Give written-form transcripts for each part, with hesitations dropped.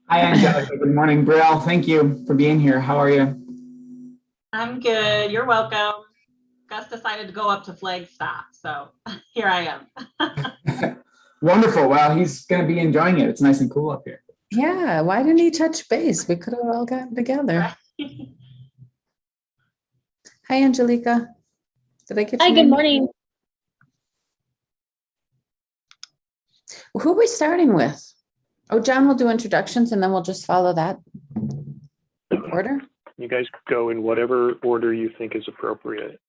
Hi, Angelica. Good morning. Brielle, thank you for being here. How are you? I'm good. You're welcome. Gus decided to go up to Flagstaff, so here I am. Wonderful. Well, he's going to be enjoying it. It's nice and cool up here. Yeah, why didn't he touch base? We could have all gotten together. Right. Hi, Angelica. Did I get Hi, your good name? morning. Who are we starting with? Oh, John will do introductions and then we'll just follow that order. You guys go in whatever order you think is appropriate.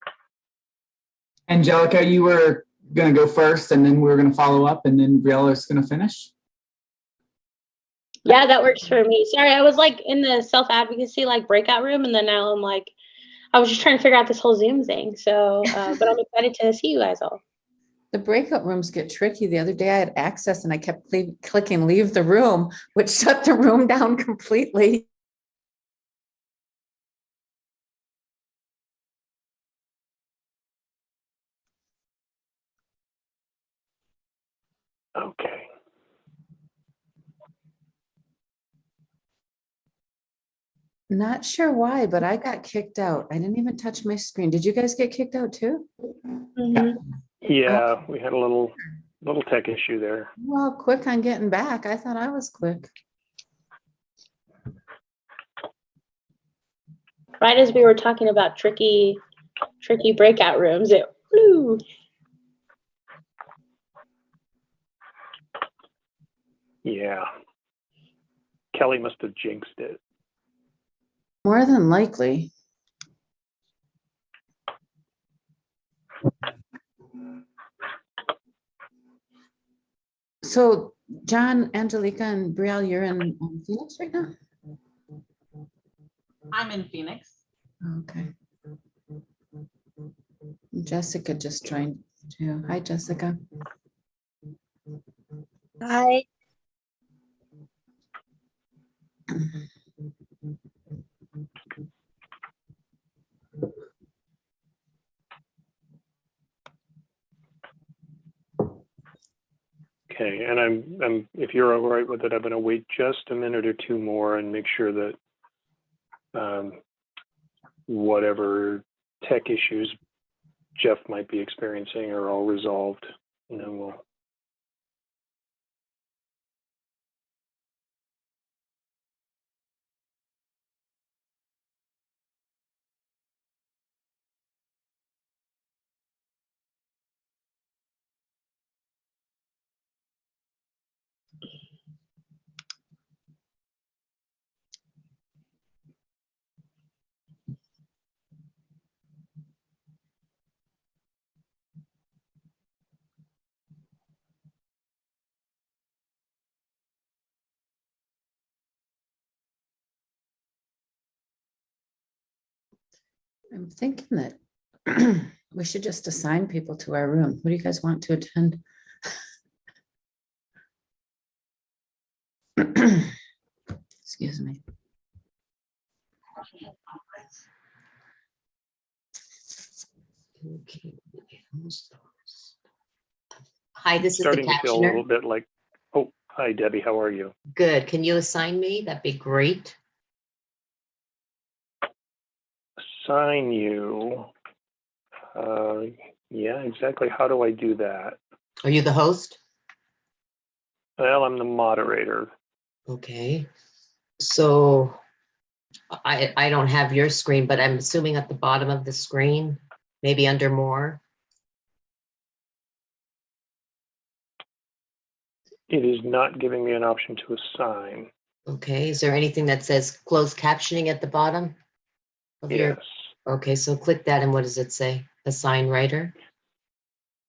Angelica, you were going to go first, and then we were going to follow up, and then Brielle is going to finish. Yeah, that works for me. Sorry, I was like in the self-advocacy like breakout room, and then now I'm like, I was just trying to figure out this whole Zoom thing. So, but I'm excited to see you guys all. The breakout rooms get tricky. The other day I had access and I kept clicking leave the room, which shut the room down completely. Okay. Not sure why, but I got kicked out. I didn't even touch my screen. Did you guys get kicked out too? Mhm. Yeah, we had a little tech issue there. Well, quick on getting back. I thought I was quick. Right as we were talking about tricky breakout rooms, it flew. Yeah. Kelly must have jinxed it. More than likely. So John, Angelica, and Brielle, you're in Phoenix right now? I'm in Phoenix. Okay. Jessica just joined too. Hi, Jessica. Hi. Okay, and I'm if you're all right with it, I'm going to wait just a minute or two more and make sure that whatever tech issues Jeff might be experiencing are all resolved, and then we'll. I'm thinking that we should just assign people to our room. Who do you guys want to attend? Excuse me. Okay. Hi, this is the Starting to feel a little captioner. bit like, oh, hi Debbie, how are you? Good. Can you assign me? That'd be great. Assign you. Yeah, exactly. How do I do that? Are you the host? Well, I'm the moderator. Okay. So I don't have your screen, but I'm assuming at the bottom of the screen, maybe under more. It is not giving me an option to assign. Okay. Is there anything that says closed captioning at the bottom of your? Yes. Okay. So click that, and what does it say? Assign writer.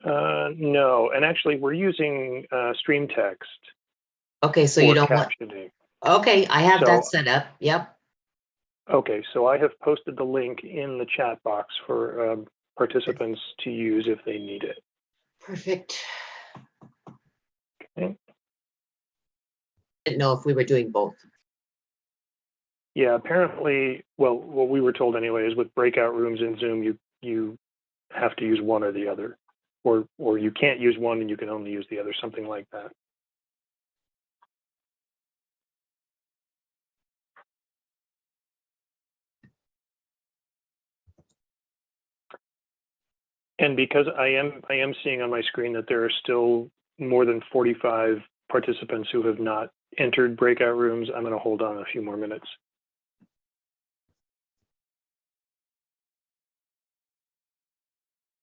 No, and actually we're using stream text Okay. So for you don't want. captioning. Okay. I have that So- set up. Yep. Okay, so I have posted the link in the chat box for participants to use if they need it. Perfect. Okay. Didn't know if we were doing both. Yeah, apparently, well, what we were told anyway is with breakout rooms in Zoom, you have to use one or the other, or you can't use one and you can only use the other, something like that. And because I am seeing on my screen that there are still more than 45 participants who have not entered breakout rooms, I'm going to hold on a few more minutes.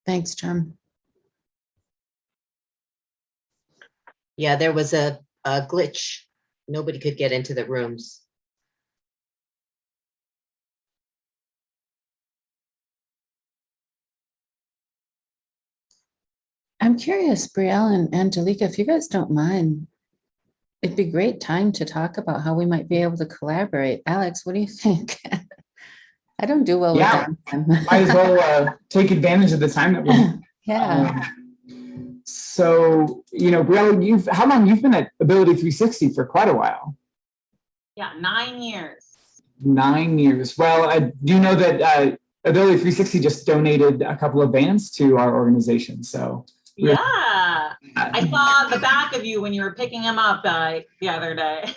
Thanks, John. Yeah, there was a glitch. Nobody could get into the rooms. I'm curious, Brielle and Angelica, if you guys don't mind, it'd be great time to talk about how we might be able to collaborate. Alex, what do you think? I don't do well Yeah, with that. might as well take advantage of the time that we Yeah. So, Brielle, how long you've been at Ability 360 for quite a while? Yeah, 9 years. 9 years. Well, I do know that Ability 360 just donated a couple of bands to our organization. So Yeah, I saw the back of you when you were picking them up the other day.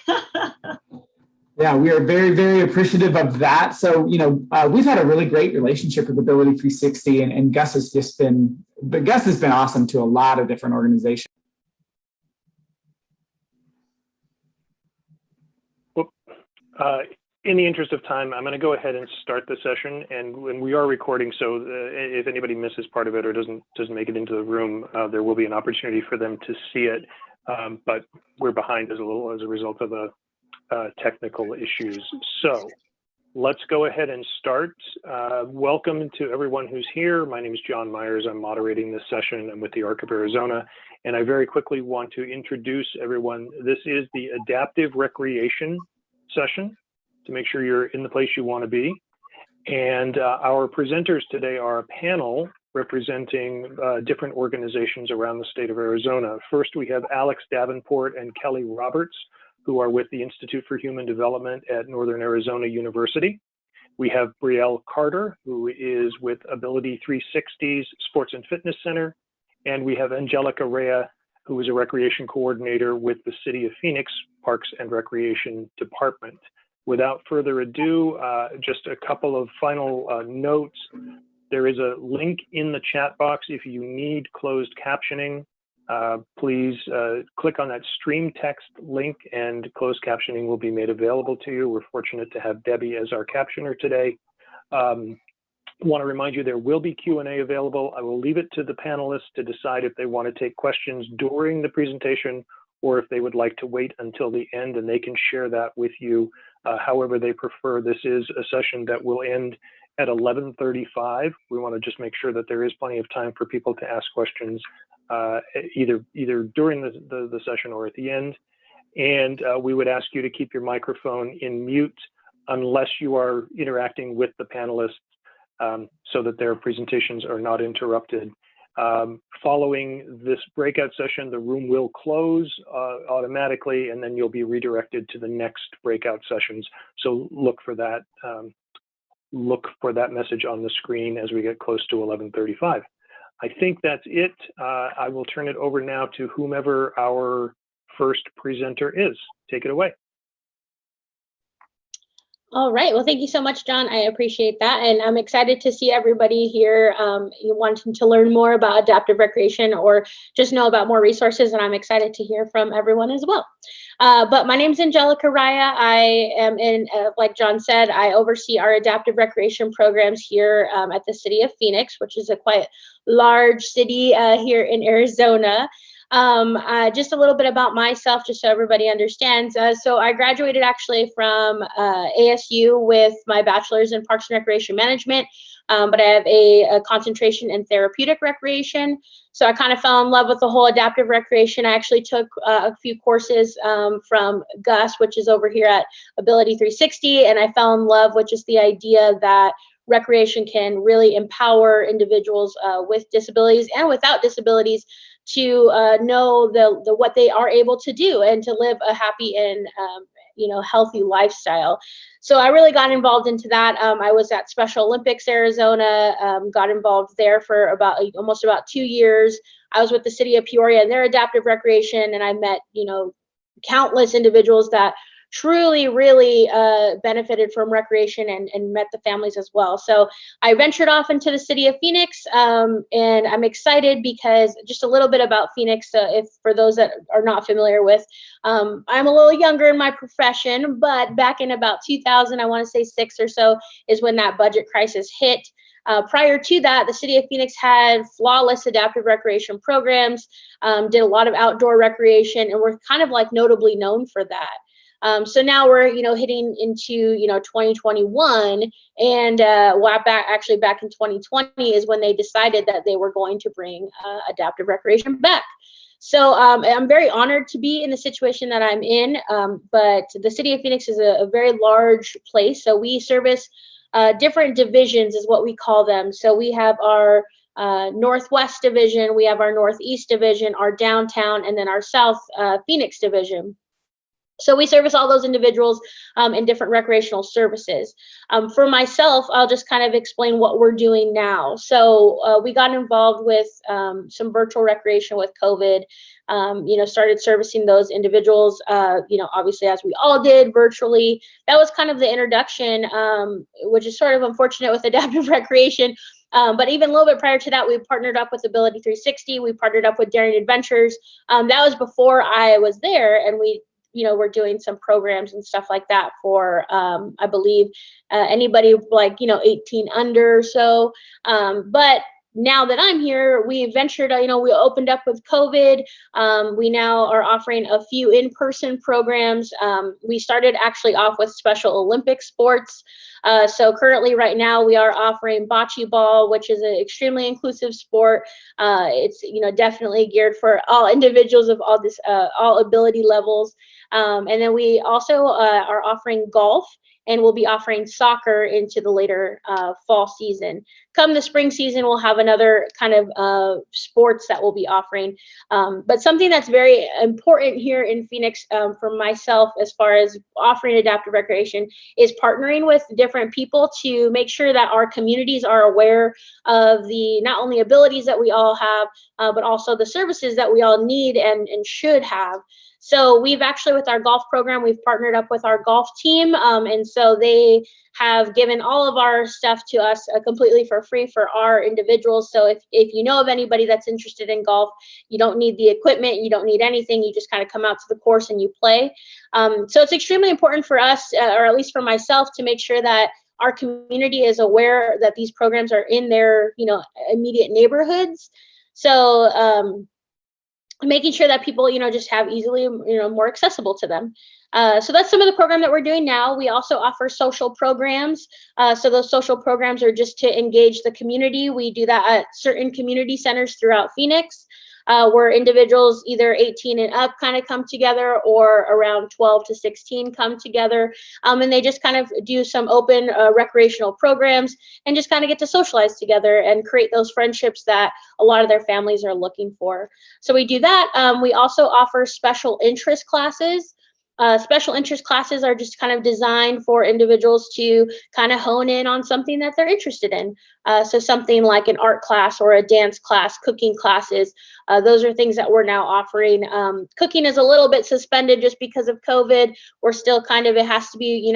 yeah, we are very, very appreciative of that. So, we've had a really great relationship with Ability 360, and Gus has been awesome to a lot of different organizations. In the interest of time, I'm going to go ahead and start the session, and when we are recording, so if anybody misses part of it or doesn't make it into the room, there will be an opportunity for them to see it. But we're behind as a result of the technical issues. So let's go ahead and start. Welcome to everyone who's here. My name is John Myers. I'm moderating this session. I'm with the ARC of Arizona, and I very quickly want to introduce everyone. This is the Adaptive Recreation session, to make sure you're in the place you want to be. And our presenters today are a panel representing different organizations around the state of Arizona. First, we have Alex Davenport and Kelly Roberts, who are with the Institute for Human Development at Northern Arizona University. We have Brielle Carter, who is with Ability 360's Sports and Fitness Center. And we have Angelica Ray, who is a recreation coordinator with the City of Phoenix Parks and Recreation Department. Without further ado, just a couple of final notes. There is a link in the chat box if you need closed captioning. Please click on that stream text link and closed captioning will be made available to you. We're fortunate to have Debbie as our captioner today. Want to remind you there will be Q&A available. I will leave it to the panelists to decide if they want to take questions during the presentation or if they would like to wait until the end, and they can share that with you however they prefer. This is a session that will end at 11:35. We want to just make sure that there is plenty of time for people to ask questions either during the session or at the end. And we would ask you to keep your microphone in mute unless you are interacting with the panelists so that their presentations are not interrupted. Following this breakout session, the room will close automatically, and then you'll be redirected to the next breakout sessions. So look for that message on the screen as we get close to 11:35. I think that's it. I will turn it over now to whomever our first presenter is. Take it away. All right. Well, thank you so much, John. I appreciate that. And I'm excited to see everybody here wanting to learn more about adaptive recreation or just know about more resources. And I'm excited to hear from everyone as well. But my name is Angelica Ray. I am like John said, I oversee our adaptive recreation programs here at the city of Phoenix, which is a quite large city here in Arizona. Just a little bit about myself, just so everybody understands. So I graduated actually from ASU with my bachelor's in Parks and Recreation Management, but I have a concentration in therapeutic recreation. So I kind of fell in love with the whole adaptive recreation. I actually took a few courses from Gus, which is over here at Ability 360, and I fell in love with just the idea that recreation can really empower individuals with disabilities and without disabilities to know what they are able to do and to live a happy and healthy lifestyle. So I really got involved into that. I was at Special Olympics Arizona, got involved there for almost about 2 years. I was with the city of Peoria and their adaptive recreation, and I met countless individuals that truly, really benefited from recreation and met the families as well. So I ventured off into the city of Phoenix, and I'm excited because just a little bit about Phoenix, if for those that are not familiar with, I'm a little younger in my profession, but back in about 2000, I want to say 6 or so, is when that budget crisis hit. Prior to that, the city of Phoenix had flawless adaptive recreation programs, did a lot of outdoor recreation, and we're kind of like notably known for that. So now we're, hitting into, 2021, and back in 2020 is when they decided that they were going to bring adaptive recreation back. So I'm very honored to be in the situation that I'm in, but the city of Phoenix is a very large place, so we service different divisions is what we call them. So we have our Northwest division, we have our Northeast division, our downtown, and then our South Phoenix division. So we service all those individuals in different recreational services. For myself, I'll just kind of explain what we're doing now. So we got involved with some virtual recreation with COVID, started servicing those individuals, obviously as we all did virtually. That was kind of the introduction, which is sort of unfortunate with adaptive recreation. But even a little bit prior to that, we partnered up with Ability 360. We partnered up with Daring Adventures. That was before I was there, and we're doing some programs and stuff like that for, I believe, anybody like, 18 under or so. But now that I'm here, we ventured, we opened up with COVID. We now are offering a few in-person programs. We started actually off with Special Olympic sports. So currently right now we are offering bocce ball, which is an extremely inclusive sport. It's, definitely geared for all individuals of all ability levels. And then we also are offering golf, and we'll be offering soccer into the later fall season. Come the spring season, we'll have another kind of sports that we'll be offering. But something that's very important here in Phoenix for myself, as far as offering adaptive recreation, is partnering with different people to make sure that our communities are aware of the not only abilities that we all have, but also the services that we all need and should have. So we've actually, with our golf program, we've partnered up with our golf team. And so they have given all of our stuff to us completely for free for our individuals. So if you know of anybody that's interested in golf, you don't need the equipment, you don't need anything, you just kind of come out to the course and you play. So it's extremely important for us, or at least for myself, to make sure that our community is aware that these programs are in their, immediate neighborhoods. So making sure that people, just have easily, more accessible to them. So that's some of the program that we're doing now. We also offer social programs. So those social programs are just to engage the community. We do that at certain community centers throughout Phoenix, where individuals either 18 and up kind of come together, or around 12 to 16 come together. And they just kind of do some open recreational programs and just kind of get to socialize together and create those friendships that a lot of their families are looking for. So we do that. We also offer special interest classes. Special interest classes are just kind of designed for individuals to kind of hone in on something that they're interested in. So something like an art class or a dance class, cooking classes, those are things that we're now offering. Cooking is a little bit suspended just because of COVID. We're still kind of, it has to be,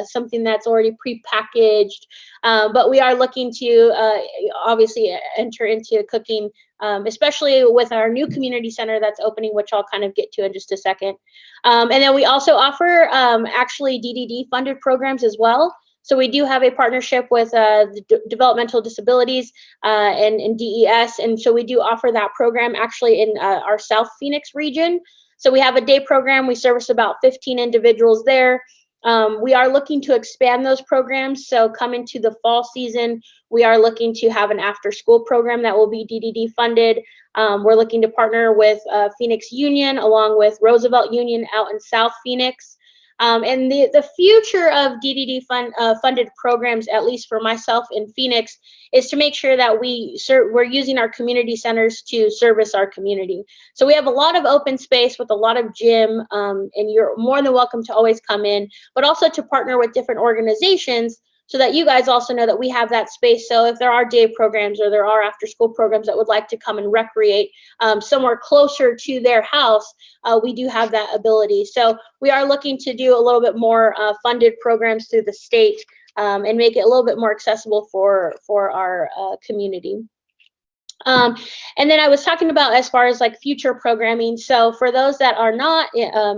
something that's already prepackaged. But we are looking to obviously enter into cooking, especially with our new community center that's opening, which I'll kind of get to in just a second. And then we also offer actually DDD funded programs as well. So we do have a partnership with the Developmental Disabilities and DES. And so we do offer that program actually in our South Phoenix region. So we have a day program. We service about 15 individuals there. We are looking to expand those programs. So coming to the fall season, we are looking to have an after school program that will be DDD funded. We're looking to partner with Phoenix Union along with Roosevelt Union out in South Phoenix. And the future of DDD funded programs, at least for myself in Phoenix, is to make sure that we're using our community centers to service our community. So we have a lot of open space with a lot of gym, and you're more than welcome to always come in, but also to partner with different organizations so that you guys also know that we have that space. So if there are day programs or there are after school programs that would like to come and recreate somewhere closer to their house, we do have that ability. So we are looking to do a little bit more funded programs through the state and make it a little bit more accessible for our community. And then I was talking about as far as like future programming. So for those that are not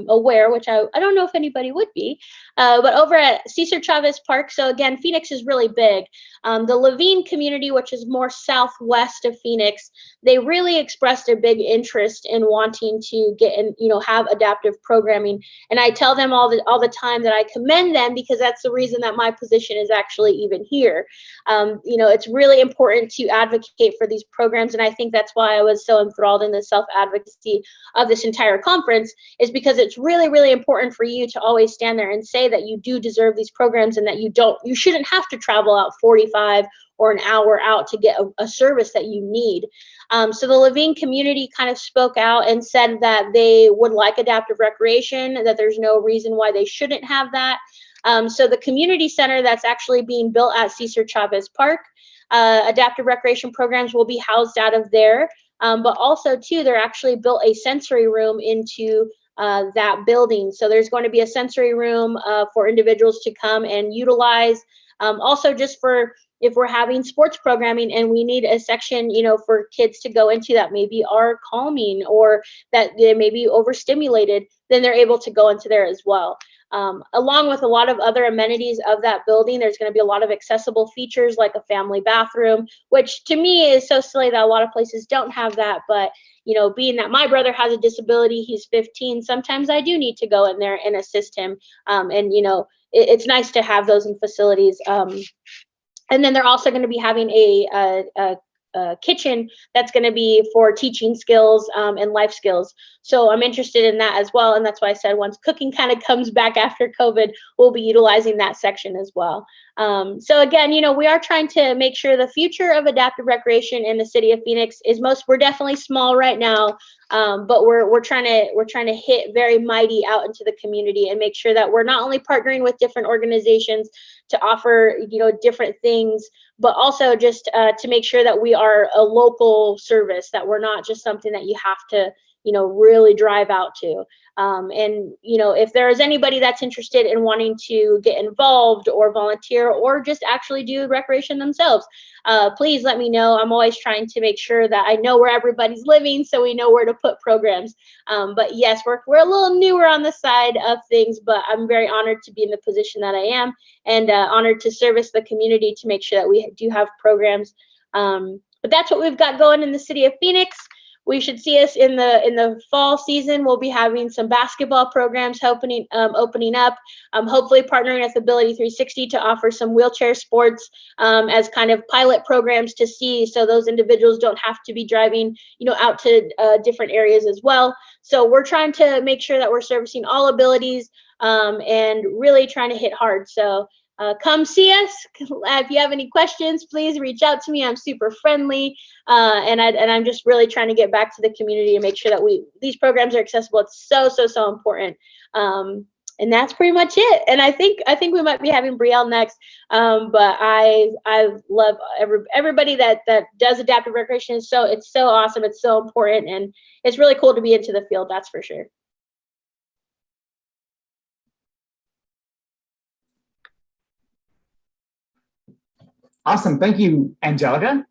aware, which I don't know if anybody would be, but over at Cesar Chavez Park, so again, Phoenix is really big. The Levine community, which is more southwest of Phoenix, they really expressed a big interest in wanting to get and have adaptive programming. And I tell them all the time that I commend them, because that's the reason that my position is actually even here. It's really important to advocate for these programs, and I think that's why I was so enthralled in the self-advocacy of this entire conference, is because it's really, really important for you to always stand there and say that you do deserve these programs, and that you shouldn't have to travel out 45 or an hour out to get a service that you need. So the Levine community kind of spoke out and said that they would like adaptive recreation, that there's no reason why they shouldn't have that. So the community center that's actually being built at Cesar Chavez Park, adaptive recreation programs will be housed out of there. But also too, they're actually built a sensory room into that building. So there's going to be a sensory room for individuals to come and utilize. Also just for if we're having sports programming and we need a section, for kids to go into that maybe are calming or that they may be overstimulated, then they're able to go into there as well. Along with a lot of other amenities of that building, there's going to be a lot of accessible features like a family bathroom, which to me is so silly that a lot of places don't have that. But, being that my brother has a disability, he's 15, sometimes I do need to go in there and assist him. It's nice to have those in facilities. And then they're also going to be having a kitchen that's going to be for teaching skills and life skills. So I'm interested in that as well. And that's why I said once cooking kind of comes back after COVID, we'll be utilizing that section as well. So again, we are trying to make sure the future of adaptive recreation in the city of Phoenix is we're definitely small right now, but we're trying to hit very mighty out into the community and make sure that we're not only partnering with different organizations to offer, different things, but also just to make sure that we are a local service, that we're not just something that you have to, really drive out to. And if there is anybody that's interested in wanting to get involved or volunteer or just actually do recreation themselves, please let me know. I'm always trying to make sure that I know where everybody's living so we know where to put programs. But yes, we're a little newer on the side of things, but I'm very honored to be in the position that I am, and honored to service the community to make sure that we do have programs. But that's what we've got going in the city of Phoenix. We should see us in the fall season. We'll be having some basketball programs opening up. Hopefully partnering with Ability 360 to offer some wheelchair sports as kind of pilot programs to see, so those individuals don't have to be driving, out to different areas as well. So we're trying to make sure that we're servicing all abilities and really trying to hit hard. So come see us. If you have any questions, please reach out to me. I'm super friendly, and I'm just really trying to get back to the community and make sure that these programs are accessible. It's so important. And that's pretty much it. And I think we might be having Brielle next. But I love everybody that does adaptive recreation. It's so awesome. It's so important, and it's really cool to be into the field. That's for sure. Awesome. Thank you, Angelica.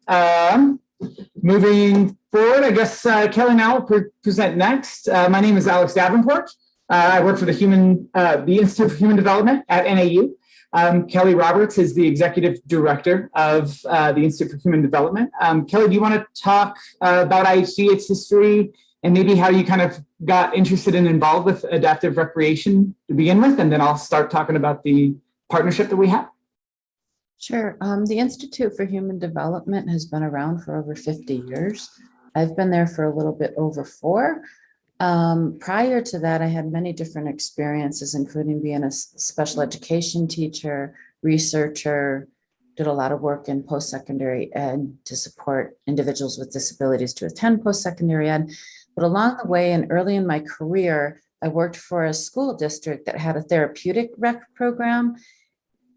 Moving forward, I guess Kelly now will present next. My name is Alex Davenport. I work for the Institute for Human Development at NAU. Kelly Roberts is the executive director of the Institute for Human Development. Kelly, do you want to talk about IHD, its history, and maybe how you kind of got interested and involved with adaptive recreation to begin with? And then I'll start talking about the partnership that we have. Sure. The Institute for Human Development has been around for over 50 years. I've been there for a little bit over 4. Prior to that, I had many different experiences, including being a special education teacher, researcher, did a lot of work in post-secondary ed to support individuals with disabilities to attend post-secondary ed. But along the way and early in my career, I worked for a school district that had a therapeutic rec program.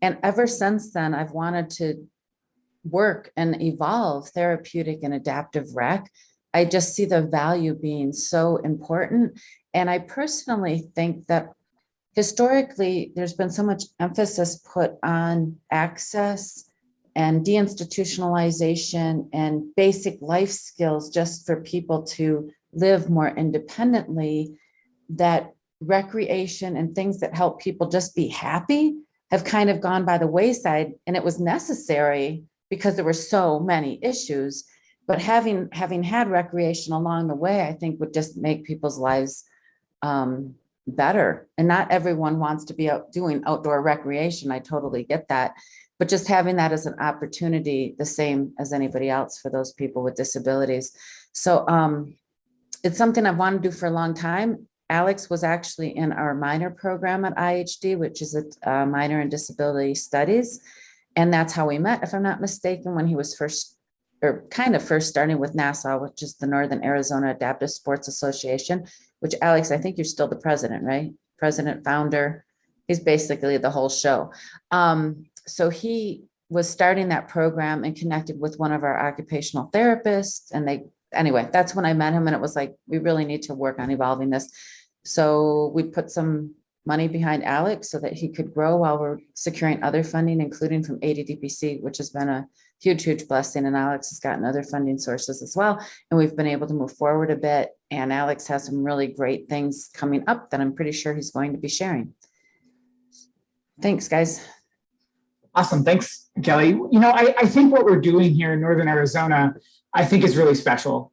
And ever since then, I've wanted to work and evolve therapeutic and adaptive rec. I just see the value being so important. And I personally think that historically, there's been so much emphasis put on access and deinstitutionalization and basic life skills just for people to live more independently, that recreation and things that help people just be happy have kind of gone by the wayside. And it was necessary because there were so many issues. But having had recreation along the way, I think would just make people's lives better. And not everyone wants to be out doing outdoor recreation. I totally get that. But just having that as an opportunity, the same as anybody else for those people with disabilities. So it's something I've wanted to do for a long time. Alex was actually in our minor program at IHD, which is a minor in disability studies. And that's how we met, if I'm not mistaken, when he was first starting with NASA, which is the Northern Arizona Adaptive Sports Association, which, Alex, I think you're still the president, right? President, founder. He's basically the whole show. So he was starting that program and connected with one of our occupational therapists. And anyway, that's when I met him, and it was like, we really need to work on evolving this. So we put some money behind Alex so that he could grow while we're securing other funding, including from ADDPC, which has been a huge, huge blessing. And Alex has gotten other funding sources as well. And we've been able to move forward a bit. And Alex has some really great things coming up that I'm pretty sure he's going to be sharing. Thanks, guys. Awesome. Thanks, Kelly. You know, I think what we're doing here in Northern Arizona, I think is really special.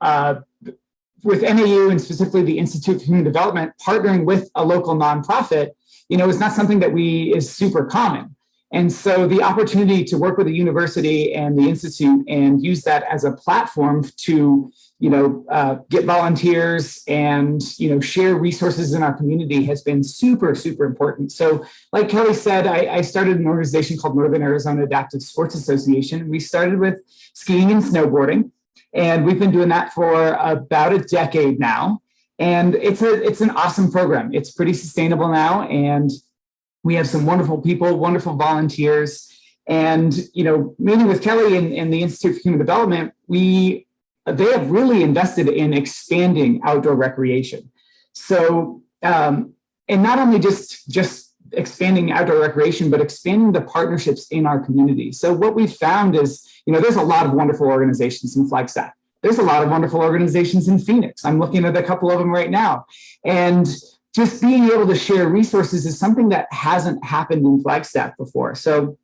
With NAU and specifically the Institute for Human Development, partnering with a local nonprofit, you know, is not something that is super common. And so the opportunity to work with a university and the Institute and use that as a platform to, you know, get volunteers and, you know, share resources in our community has been super, super important. So like Kelly said, I started an organization called Northern Arizona Adaptive Sports Association. We started with skiing and snowboarding, and we've been doing that for about a decade now. And it's an awesome program. It's pretty sustainable now. And we have some wonderful people, wonderful volunteers. And, you know, meeting with Kelly and the Institute for Human Development, they have really invested in expanding outdoor recreation. So, and not only just expanding outdoor recreation, but expanding the partnerships in our community. So what we've found is, you know, there's a lot of wonderful organizations in Flagstaff. There's a lot of wonderful organizations in Phoenix. I'm looking at a couple of them right now. And just being able to share resources is something that hasn't happened in Flagstaff before. So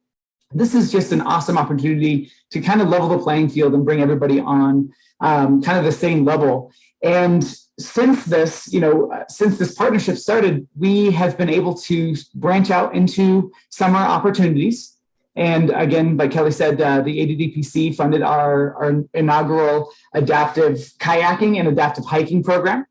this is just an awesome opportunity to kind of level the playing field and bring everybody on kind of the same level. And since this partnership started, we have been able to branch out into summer opportunities. And again, like Kelly said, the ADDPC funded our inaugural adaptive kayaking and adaptive hiking program.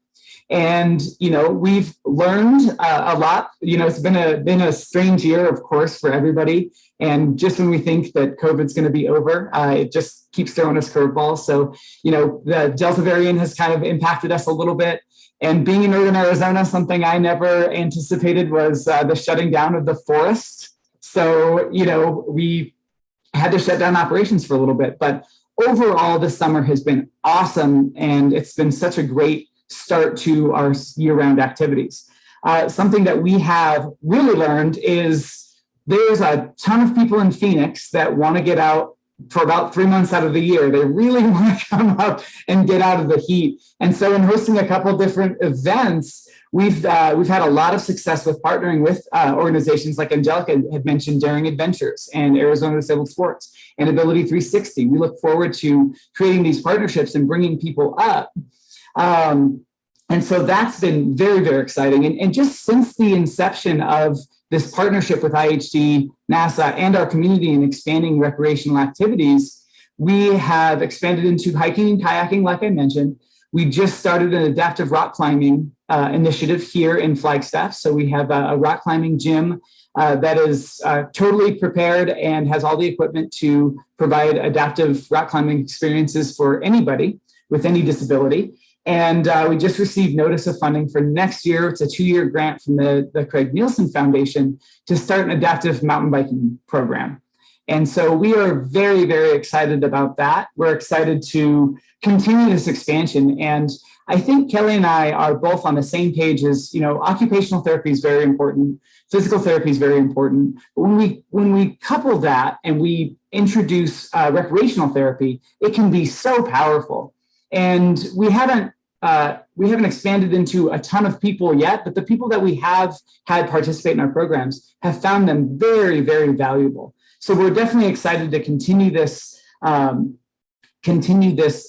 And, you know, we've learned a lot. You know, it's been a strange year, of course, for everybody. And just when we think that COVID's going to be over, it just keeps throwing us curveballs. So, you know, the Delta variant has kind of impacted us a little bit. And being in Northern Arizona, something I never anticipated was the shutting down of the forest. So, you know, we had to shut down operations for a little bit. But overall, this summer has been awesome. And it's been such a great start to our year-round activities. Something that we have really learned is there's a ton of people in Phoenix that want to get out for about 3 months out of the year. They really want to come up and get out of the heat. And so in hosting a couple different events, we've had a lot of success with partnering with organizations like Angelica had mentioned, Daring Adventures and Arizona Disabled Sports and Ability 360. We look forward to creating these partnerships and bringing people up. And so that's been very, very exciting. And just since the inception of this partnership with IHD, NASA, and our community in expanding recreational activities, we have expanded into hiking and kayaking, like I mentioned. We just started an adaptive rock climbing initiative here in Flagstaff. So we have a rock climbing gym that is totally prepared and has all the equipment to provide adaptive rock climbing experiences for anybody with any disability. And we just received notice of funding for next year. It's a 2-year grant from the Craig Nielsen Foundation to start an adaptive mountain biking program. And so we are very, very excited about that. We're excited to continue this expansion. And I think Kelly and I are both on the same page as, occupational therapy is very important. Physical therapy is very important. But when we couple that and we introduce recreational therapy, it can be so powerful. And we haven't expanded into a ton of people yet, but the people that we have had participate in our programs have found them very, very valuable. So we're definitely excited to continue this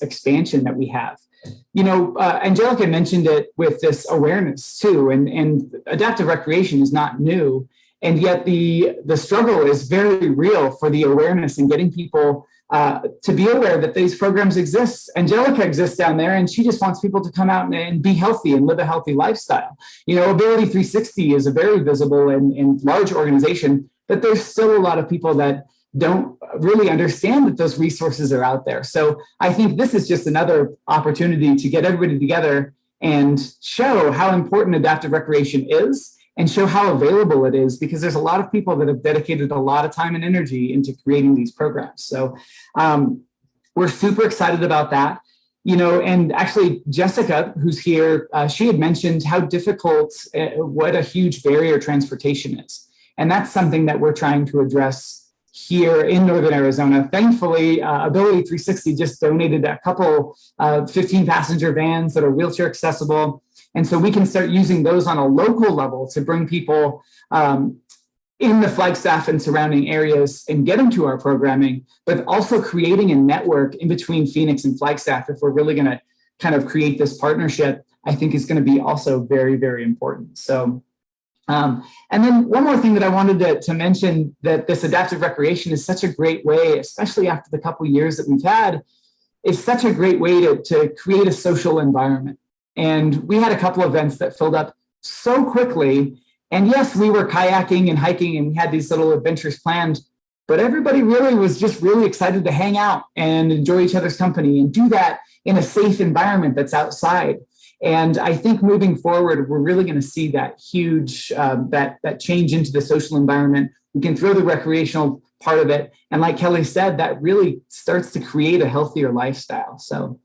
expansion that we have. Angelica mentioned it with this awareness too, and adaptive recreation is not new, and yet the struggle is very real for the awareness and getting people to be aware that these programs exist. Angelica exists down there, and she just wants people to come out and be healthy and live a healthy lifestyle. Ability 360 is a very visible and large organization, but there's still a lot of people that don't really understand that those resources are out there. So I think this is just another opportunity to get everybody together and show how important adaptive recreation is and show how available it is, because there's a lot of people that have dedicated a lot of time and energy into creating these programs. So we're super excited about that. And actually Jessica, who's here, she had mentioned how difficult, what a huge barrier transportation is. And that's something that we're trying to address here in Northern Arizona. Thankfully, Ability 360 just donated a couple 15-passenger vans that are wheelchair accessible. And so we can start using those on a local level to bring people in the Flagstaff and surrounding areas and get them to our programming, but also creating a network in between Phoenix and Flagstaff. If we're really going to kind of create this partnership, I think is going to be also very, very important. So and then one more thing that I wanted to mention, that this adaptive recreation is such a great way, especially after the couple of years that we've had, is such a great way to create a social environment. And we had a couple of events that filled up so quickly. And yes, we were kayaking and hiking and we had these little adventures planned, but everybody really was just really excited to hang out and enjoy each other's company and do that in a safe environment that's outside. And I think moving forward, we're really going to see that huge, that change into the social environment. We can throw the recreational part of it. And like Kelly said, that really starts to create a healthier lifestyle. So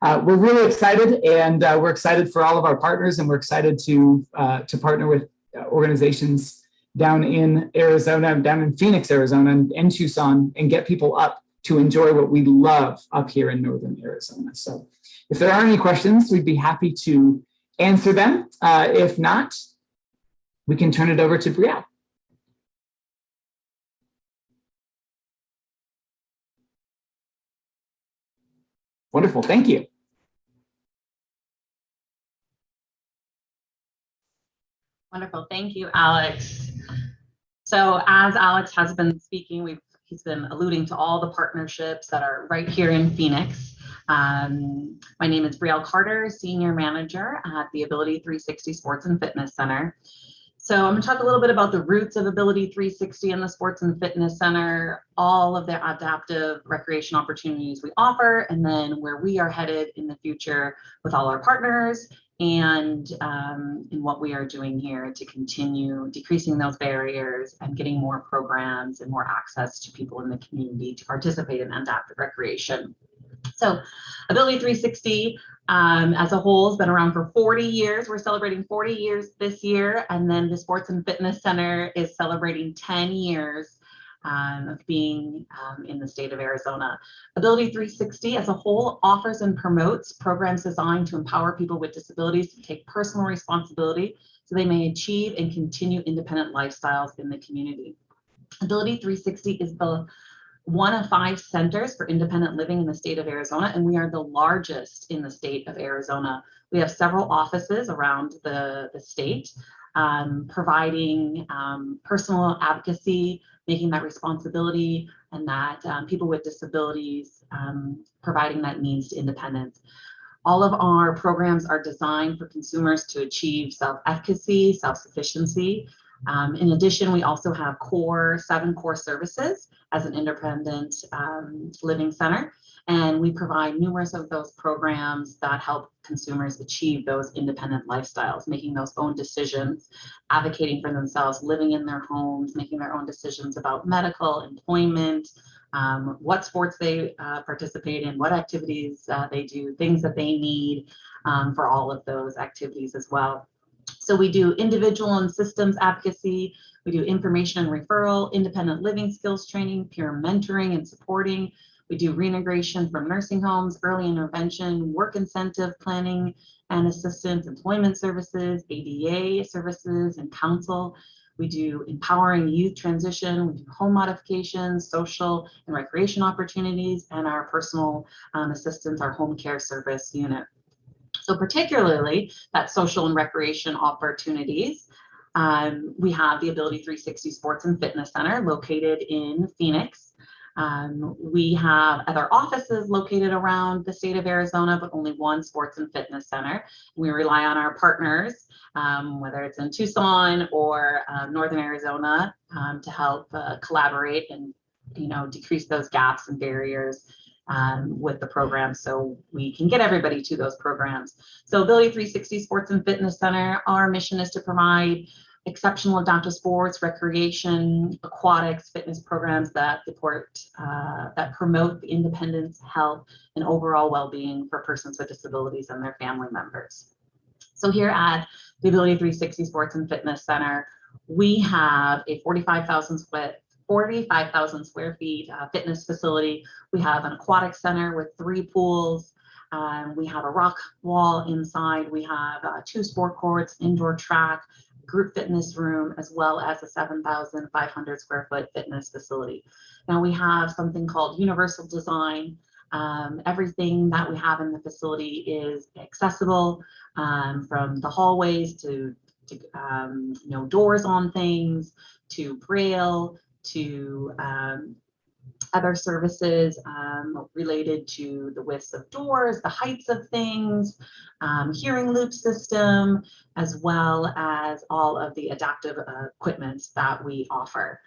we're really excited, and we're excited for all of our partners, and we're excited to partner with organizations down in Arizona, down in Phoenix, Arizona, and Tucson, and get people up to enjoy what we love up here in Northern Arizona. So if there are any questions, we'd be happy to answer them. If not, we can turn it over to Brielle. Wonderful, thank you. Wonderful, thank you, Alex. So as Alex has been speaking, he's been alluding to all the partnerships that are right here in Phoenix. My name is Brielle Carter, Senior Manager at the Ability 360 Sports and Fitness Center. So I'm going to talk a little bit about the roots of Ability 360 and the Sports and Fitness Center, all of the adaptive recreation opportunities we offer, and then where we are headed in the future with all our partners, and in what we are doing here to continue decreasing those barriers and getting more programs and more access to people in the community to participate in adaptive recreation. So Ability 360 as a whole has been around for 40 years. We're celebrating 40 years this year. And then the Sports and Fitness Center is celebrating 10 years of being in the state of Arizona. Ability 360 as a whole offers and promotes programs designed to empower people with disabilities to take personal responsibility so they may achieve and continue independent lifestyles in the community. Ability 360 is the one of 5 centers for independent living in the state of Arizona, and we are the largest in the state of Arizona. We have several offices around the state, providing personal advocacy, making that responsibility, and that people with disabilities, providing that means to independence. All of our programs are designed for consumers to achieve self-efficacy, self-sufficiency. In addition, we also have 7 core services as an independent living center. And we provide numerous of those programs that help consumers achieve those independent lifestyles, making those own decisions, advocating for themselves, living in their homes, making their own decisions about medical, employment, what sports they participate in, what activities they do, things that they need for all of those activities as well. So we do individual and systems advocacy, we do information and referral, independent living skills training, peer mentoring and supporting. We do reintegration from nursing homes, early intervention, work incentive planning and assistance, employment services, ADA services and counsel. We do empowering youth transition, we do home modifications, social and recreation opportunities, and our personal assistance, our home care service unit. So particularly that social and recreation opportunities, we have the Ability 360 Sports and Fitness Center located in Phoenix. We have other offices located around the state of Arizona, but only one sports and fitness center. We rely on our partners, whether it's in Tucson or Northern Arizona, to help collaborate and decrease those gaps and barriers with the program so we can get everybody to those programs. So Ability 360 Sports and Fitness Center, our mission is to provide exceptional adaptive sports, recreation, aquatics, fitness programs that support, that promote the independence, health, and overall well-being for persons with disabilities and their family members. So here at the Ability 360 Sports and Fitness Center, we have a 45,000 square feet fitness facility. We have an aquatic center with 3 pools. We have a rock wall inside. We have 2 sport courts, indoor track, group fitness room, as well as a 7,500 square foot fitness facility. Now we have something called universal design. Everything that we have in the facility is accessible, from the hallways to doors on things, to braille, to other services related to the widths of doors, the heights of things, hearing loop system, as well as all of the adaptive equipment that we offer.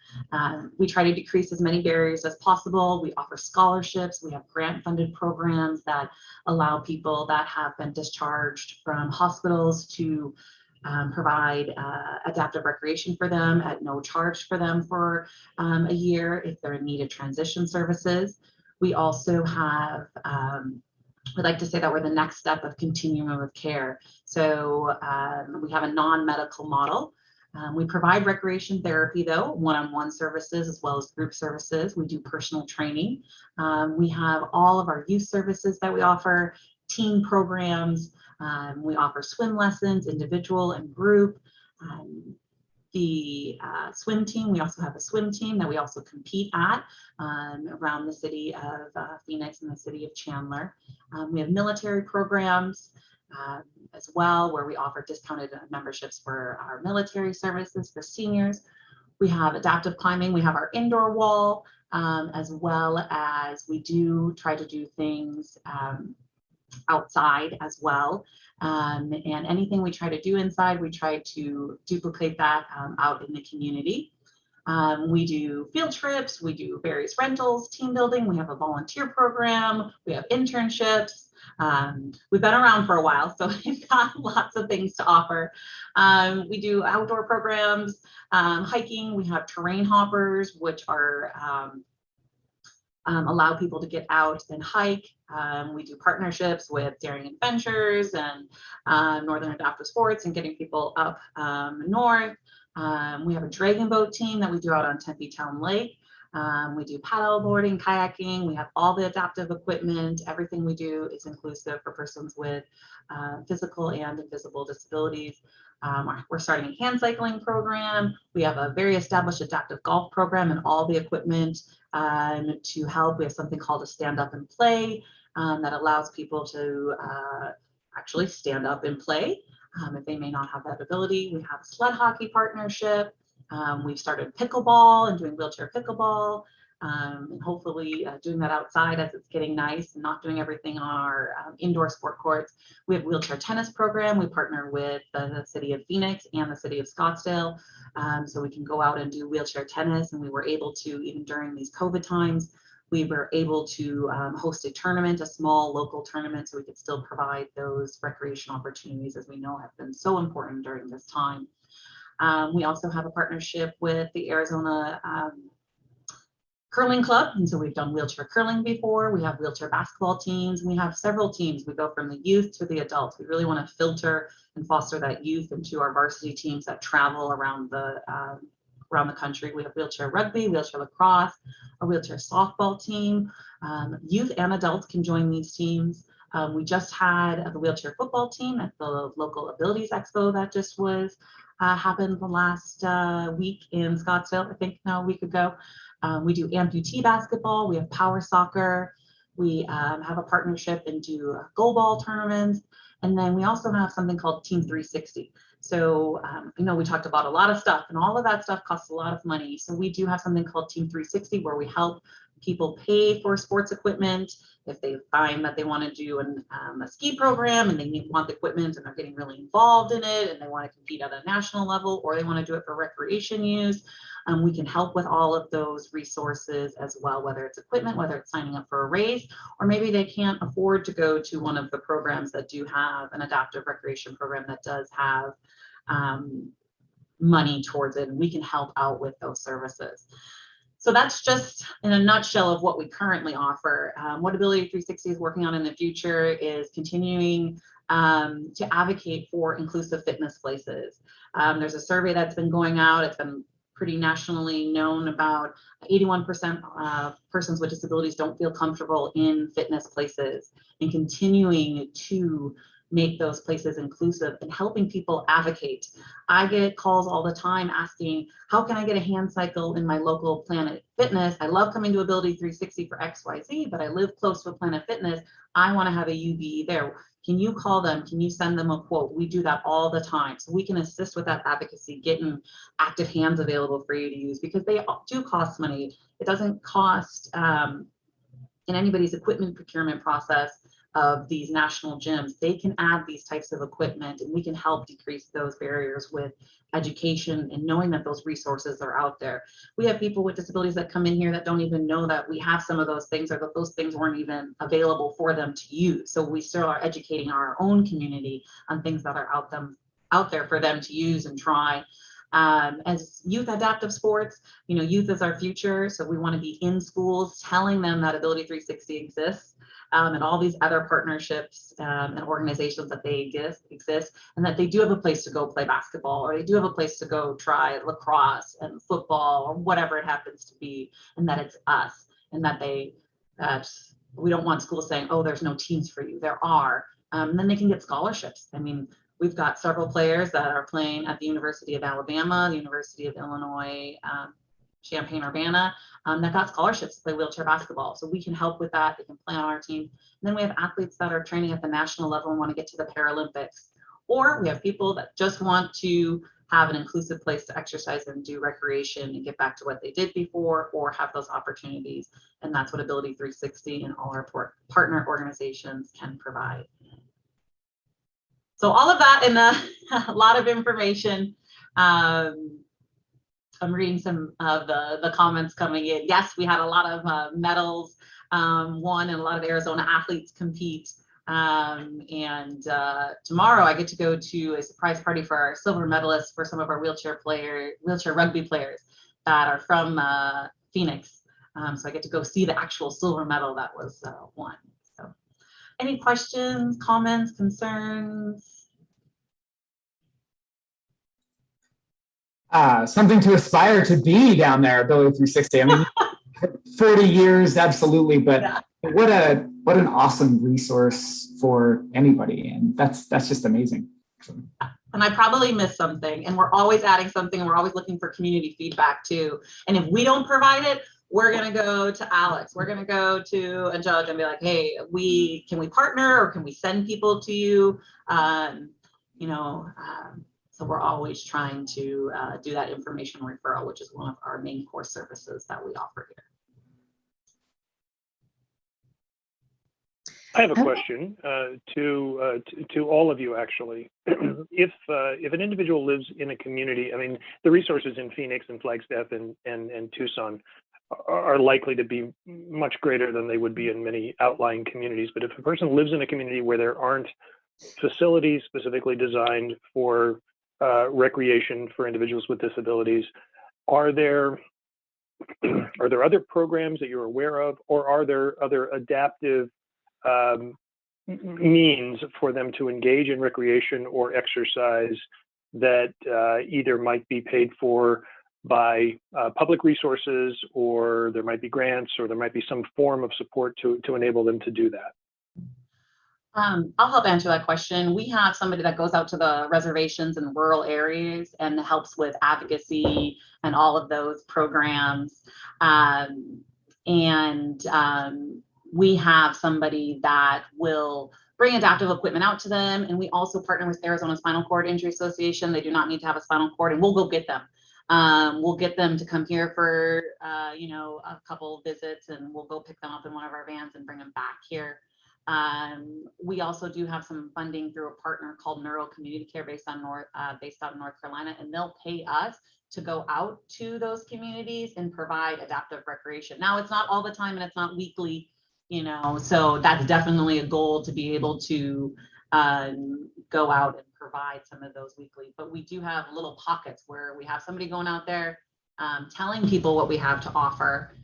We try to decrease as many barriers as possible. We offer scholarships. We have grant-funded programs that allow people that have been discharged from hospitals to provide adaptive recreation for them at no charge for them for a year if they're in need of transition services. We also have, we'd like to say that we're the next step of continuum of care. So we have a non-medical model. We provide recreation therapy though, one-on-one services as well as group services. We do personal training. We have all of our youth services that we offer, teen programs. We offer swim lessons, individual and group. The swim team, we also have a swim team that we also compete at around the city of Phoenix and the city of Chandler. We have military programs as well, where we offer discounted memberships for our military services for seniors. We have adaptive climbing. We have our indoor wall, as well as we do try to do things outside as well. And anything we try to do inside, we try to duplicate that out in the community. We do field trips, we do various rentals, team building, we have a volunteer program, we have internships. We've been around for a while, so we've got lots of things to offer. We do outdoor programs, hiking, we have terrain hoppers, which are allow people to get out and hike. We do partnerships with Daring Adventures and Northern Adaptive Sports and getting people up north. We have a dragon boat team that we do out on Tempe Town Lake. We do paddle boarding, kayaking. We have all the adaptive equipment. Everything we do is inclusive for persons with physical and invisible disabilities. We're starting a hand cycling program. We have a very established adaptive golf program and all the equipment to help. We have something called a stand up and play that allows people to actually stand up and play if they may not have that ability. We have a sled hockey partnership. We've started pickleball and doing wheelchair pickleball, and hopefully doing that outside as it's getting nice and not doing everything on our indoor sport courts. We have a wheelchair tennis program. We partner with the city of Phoenix and the city of Scottsdale, so we can go out and do wheelchair tennis. And we were able to, even during these COVID times, We were able to host a tournament, a small local tournament, so we could still provide those recreation opportunities, as we know have been so important during this time. We also have a partnership with the Arizona Curling Club, and so we've done wheelchair curling before. We have wheelchair basketball teams. We have several teams. We go from the youth to the adults. We really want to filter and foster that youth into our varsity teams that travel around the country. We have wheelchair rugby, wheelchair lacrosse, a wheelchair softball team. Youth and adults can join these teams. We just had the wheelchair football team at the local Abilities Expo that just was happened the last week in Scottsdale, I think a week ago. We do amputee basketball. We have power soccer. We have a partnership and do goal ball tournaments. And then we also have something called Team 360. So we talked about a lot of stuff, and all of that stuff costs a lot of money. So we do have something called Team 360 where we help people pay for sports equipment if they find that they want to do a ski program and they want the equipment and they're getting really involved in it and they want to compete at a national level, or they want to do it for recreation use. We can help with all of those resources as well, whether it's equipment, whether it's signing up for a race, or maybe they can't afford to go to one of the programs that do have an adaptive recreation program that does have money towards it, and we can help out with those services. So that's just in a nutshell of what we currently offer. What Ability 360 is working on in the future is continuing to advocate for inclusive fitness places. There's a survey that's been going out. It's been pretty nationally known. About 81% of persons with disabilities don't feel comfortable in fitness places, and continuing to make those places inclusive and helping people advocate. I get calls all the time asking, how can I get a hand cycle in my local Planet Fitness? I love coming to Ability 360 for XYZ, but I live close to a Planet Fitness. I want to have a UB there. Can you call them? Can you send them a quote? We do that all the time. So we can assist with that advocacy, getting active hands available for you to use, because they do cost money. It doesn't cost in anybody's equipment procurement process of these national gyms. They can add these types of equipment, and we can help decrease those barriers with education and knowing that those resources are out there. We have people with disabilities that come in here that don't even know that we have some of those things, or that those things weren't even available for them to use. So we still are educating our own community on things that are out there for them to use and try. As youth adaptive sports, youth is our future. So we want to be in schools telling them that Ability 360 exists. And all these other partnerships and organizations that they exist, and that they do have a place to go play basketball, or they do have a place to go try lacrosse and football, or whatever it happens to be, and that it's us, and that we don't want schools saying, oh, there's no teams for you. There are. And then they can get scholarships. I mean, we've got several players that are playing at the University of Alabama, the University of Illinois, Champaign-Urbana, that got scholarships to play wheelchair basketball. So we can help with that. They can play on our team. And then we have athletes that are training at the national level and want to get to the Paralympics. Or we have people that just want to have an inclusive place to exercise and do recreation and get back to what they did before, or have those opportunities. And that's what Ability 360 and all our partner organizations can provide. So all of that in a lot of information. I'm reading some of the comments coming in. Yes, we had a lot of medals won, and a lot of Arizona athletes compete. And tomorrow I get to go to a surprise party for our silver medalists, for some of our wheelchair rugby players that are from Phoenix. So I get to go see the actual silver medal that was won. So any questions, comments, concerns? Something to aspire to be down there, Ability 360. I mean, 40 years, absolutely, but yeah. What an awesome resource for anybody, and that's just amazing. And I probably missed something, and we're always adding something, and we're always looking for community feedback too. And if we don't provide it, we're gonna go to Alex, we're gonna go to Angelica and be like, hey, can we partner, or can we send people to you? So we're always trying to do that information referral, which is one of our main core services that we offer here. I have a question to all of you, actually. If an individual lives in a community, I mean, the resources in Phoenix and Flagstaff and Tucson are likely to be much greater than they would be in many outlying communities. But if a person lives in a community where there aren't facilities specifically designed for recreation for individuals with disabilities, are there other programs that you're aware of, or are there other adaptive means for them to engage in recreation or exercise that either might be paid for by public resources, or there might be grants, or there might be some form of support to enable them to do that? I'll help answer that question. We have somebody that goes out to the reservations in rural areas and helps with advocacy and all of those programs. We have somebody that will bring adaptive equipment out to them. And we also partner with Arizona Spinal Cord Injury Association. They do not need to have a spinal cord, and we'll go get them. We'll get them to come here for, a couple of visits, and we'll go pick them up in one of our vans and bring them back here. We also do have some funding through a partner called Neuro Community Care based out of North Carolina, and they'll pay us to go out to those communities and provide adaptive recreation. Now, it's not all the time and it's not weekly, so that's definitely a goal to be able to go out and provide some of those weekly. But we do have little pockets where we have somebody going out there telling people what we have to offer.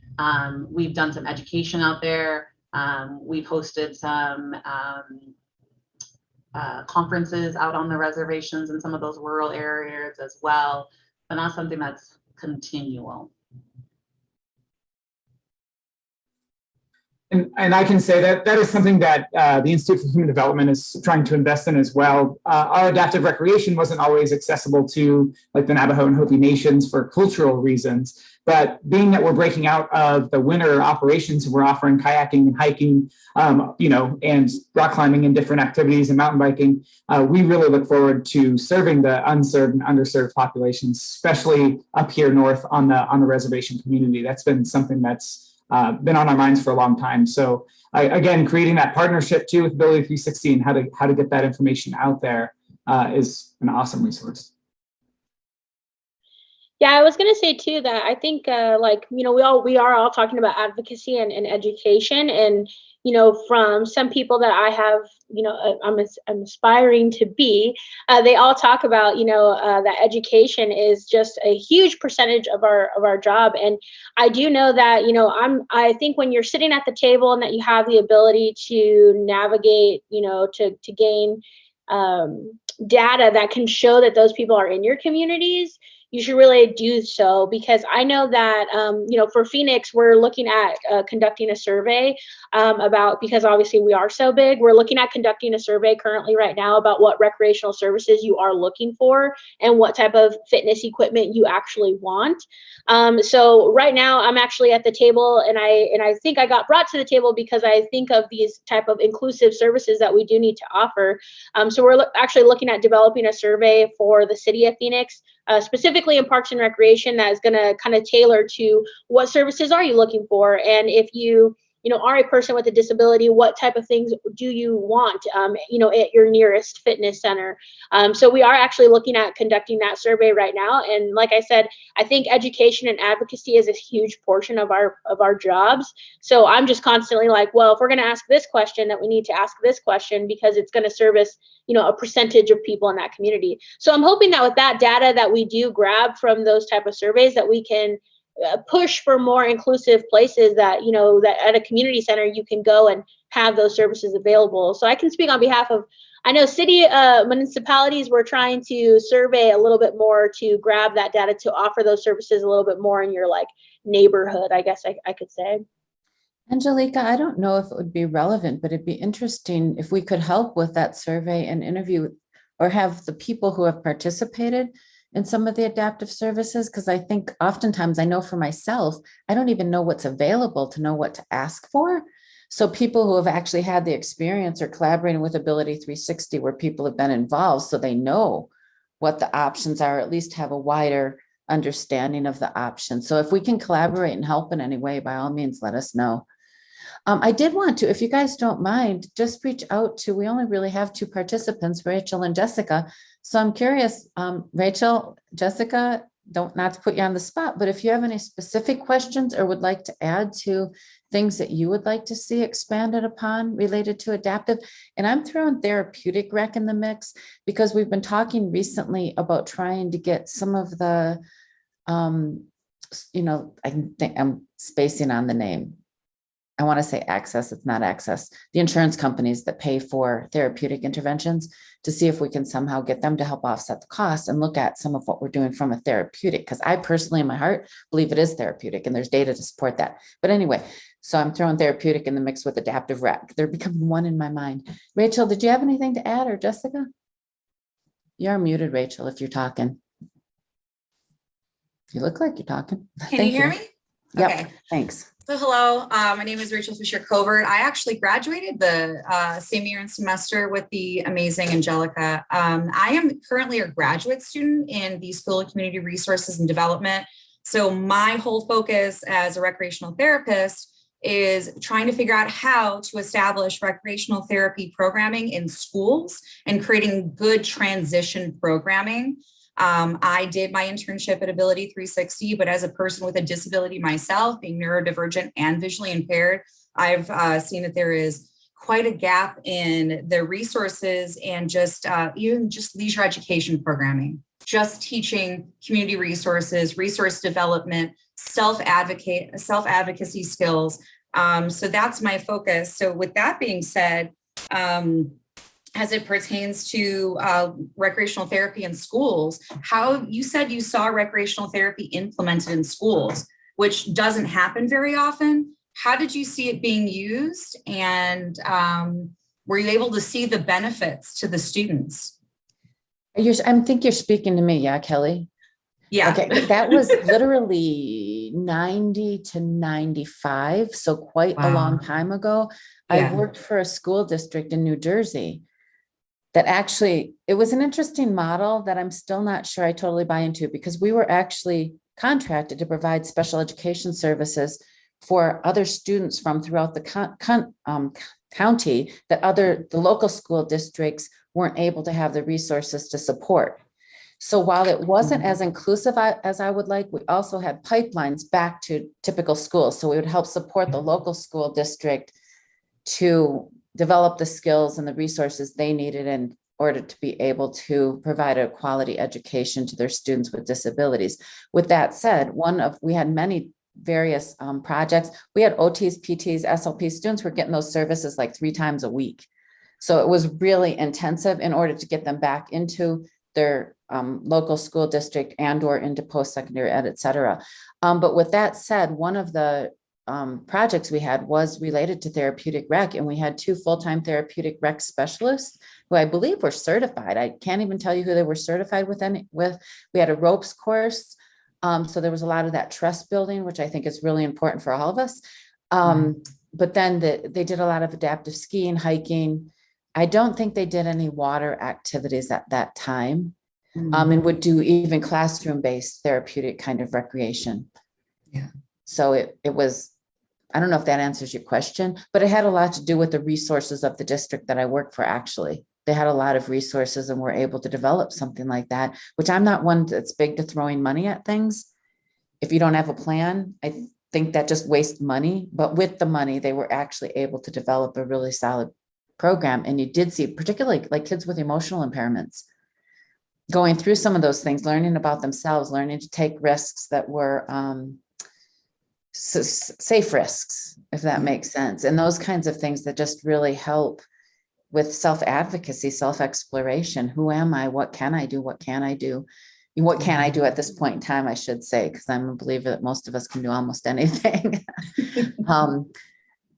We've done some education out there. We've hosted some conferences out on the reservations in some of those rural areas as well, but not something that's continual. And I can say that is something that the Institute for Human Development is trying to invest in as well. Our adaptive recreation wasn't always accessible to like the Navajo and Hopi nations for cultural reasons. But being that we're breaking out of the winter operations, we're offering kayaking and hiking, and rock climbing and different activities and mountain biking. We really look forward to serving the unserved and underserved populations, especially up here north on the reservation community. That's been something that's been on our minds for a long time. So again, creating that partnership too with Ability 360 and how to get that information out there is an awesome resource. Yeah, I was going to say too that I think we are all talking about advocacy and education, and from some people that I have, I'm aspiring to be, they all talk about that education is just a huge percentage of our job. And I do know that I think when you're sitting at the table and that you have the ability to navigate, to gain data that can show that those people are in your communities, you should really do so, because I know that, for Phoenix, we're looking at conducting a survey because obviously we are so big. We're looking at conducting a survey currently right now about what recreational services you are looking for and what type of fitness equipment you actually want. So right now I'm actually at the table, and I think I got brought to the table because I think of these type of inclusive services that we do need to offer. So we're actually looking at developing a survey for the city of Phoenix, specifically in Parks and Recreation, that is going to kind of tailor to what services are you looking for, and if you are a person with a disability, what type of things do you want, at your nearest fitness center. So we are actually looking at conducting that survey right now. And like I said, I think education and advocacy is a huge portion of our jobs. So I'm just constantly like, well, if we're going to ask this question, that we need to ask this question because it's going to service, a percentage of people in that community. So I'm hoping that with that data that we do grab from those type of surveys, that we can push for more inclusive places that, that at a community center, you can go and have those services available. So I can speak on behalf of, I know city municipalities were trying to survey a little bit more to grab that data to offer those services a little bit more in your neighborhood, I guess I could say. Angelica, I don't know if it would be relevant, but it'd be interesting if we could help with that survey and interview or have the people who have participated in some of the adaptive services, because I think oftentimes, I know for myself, I don't even know what's available to know what to ask for. So people who have actually had the experience or collaborating with Ability 360 where people have been involved, so they know what the options are, at least have a wider understanding of the options. So if we can collaborate and help in any way, by all means, let us know. I did want to, if you guys don't mind, just reach out to, we only really have 2 participants, Rachel and Jessica. So I'm curious, Rachel, Jessica, not to put you on the spot, but if you have any specific questions or would like to add to things that you would like to see expanded upon related to adaptive, and I'm throwing therapeutic rec in the mix because we've been talking recently about trying to get some of the, I think I'm spacing on the name. I want to say access, it's not access, the insurance companies that pay for therapeutic interventions to see if we can somehow get them to help offset the cost and look at some of what we're doing from a therapeutic, because I personally in my heart believe it is therapeutic and there's data to support that. But anyway, so I'm throwing therapeutic in the mix with adaptive rec. They're becoming one in my mind. Rachel, did you have anything to add, or Jessica? You're muted, Rachel, if you're talking. You look like you're talking. Can you hear me? Yep, Okay. thanks. So hello, my name is Rachel Fisher Covert. I actually graduated the same year and semester with the amazing Angelica. I am currently a graduate student in the School of Community Resources and Development. So my whole focus as a recreational therapist is trying to figure out how to establish recreational therapy programming in schools and creating good transition programming. I did my internship at Ability 360, but as a person with a disability myself, being neurodivergent and visually impaired, I've seen that there is quite a gap in the resources and just even just leisure education programming, just teaching community resources, resource development, self-advocacy skills. So that's my focus. So with that being said, as it pertains to recreational therapy in schools, how you said you saw recreational therapy implemented in schools, which doesn't happen very often. How did you see it being used? And were you able to see the benefits to the students? I think you're speaking to me. Yeah, Kelly. Yeah. Okay, that was literally 90 to 95. So quite a long time ago. Yeah. I worked for a school district in New Jersey that actually, it was an interesting model that I'm still not sure I totally buy into, because we were actually contracted to provide special education services for other students from throughout the county that the local school districts weren't able to have the resources to support. So while it wasn't as inclusive as I would like, we also had pipelines back to typical schools. So we would help support the local school district to develop the skills and the resources they needed in order to be able to provide a quality education to their students with disabilities. With that said, we had many various projects. We had OTs, PTs, SLP. Students were getting those services like 3 times a week. So it was really intensive in order to get them back into their local school district and or into post-secondary ed, et cetera. But with that said, one of the projects we had was related to therapeutic rec, and we had 2 full-time therapeutic rec specialists who I believe were certified. I can't even tell you who they were certified with. We had a ropes course. So there was a lot of that trust building, which I think is really important for all of us. But then they did a lot of adaptive skiing, hiking. I don't think they did any water activities at that time, and would do even classroom-based therapeutic kind of recreation. Yeah. So it was, I don't know if that answers your question, but it had a lot to do with the resources of the district that I worked for. Actually, they had a lot of resources and were able to develop something like that, which I'm not one that's big to throwing money at things. If you don't have a plan, I think that just wastes money, but with the money, they were actually able to develop a really solid program. And you did see, particularly like kids with emotional impairments, going through some of those things, learning about themselves, learning to take risks that were safe risks, if that makes sense. And those kinds of things that just really help with self-advocacy, self-exploration. Who am I? What can I do? What can I do? What can I do at this point in time, I should say, because I'm a believer that most of us can do almost anything.